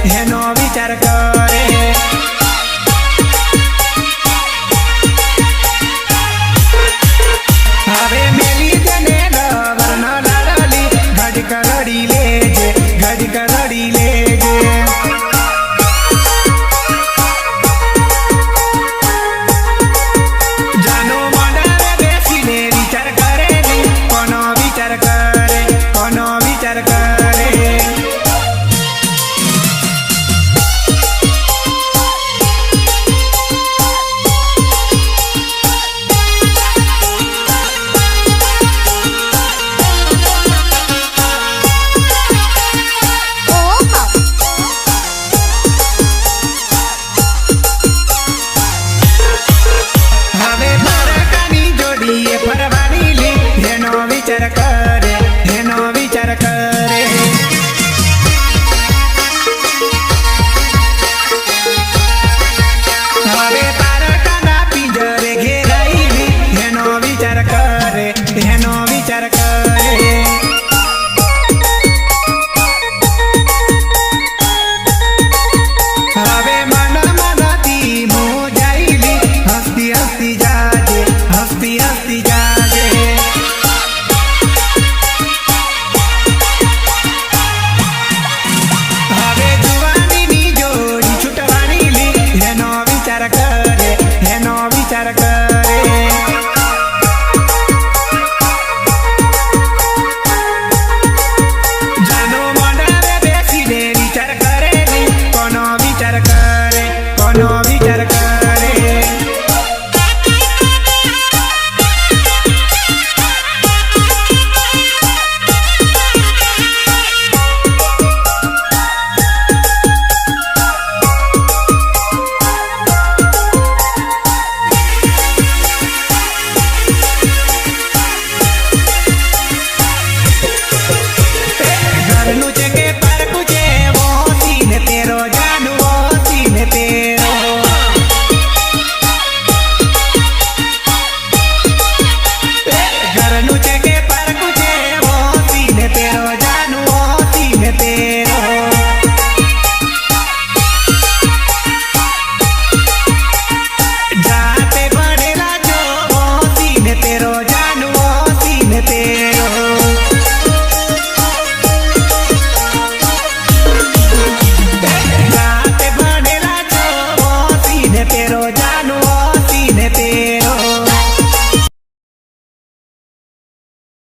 એનો વિચાર કરે હવે મેલી જને લવર ન લાડલી ઘડીક રડી લેજે ઘડીક રડી લેજે જાનો મંડારે બેસીને વિચાર કરે કોનો વિચાર કરે કોનો વિચાર કરે ફરવાની લી એનો વિચાર કરે એનો વિચાર કરે હવે પારકાના પિંજરે ઘેરાઈ એનો વિચાર કરે એનો વિચાર કરે હવે મન મનથી મોજાઈલી હસતી હસતી જાજે હસતી હસતી જાજે હવે જુવાનીની જોડી છૂટવાની લી એનો વિચાર કરે એનો વિચાર કરે જાનો મંડારે બેસીને વિચાર કરે કોનો વિચાર કરે કોનો વિચાર કરે ઘરનું છે કે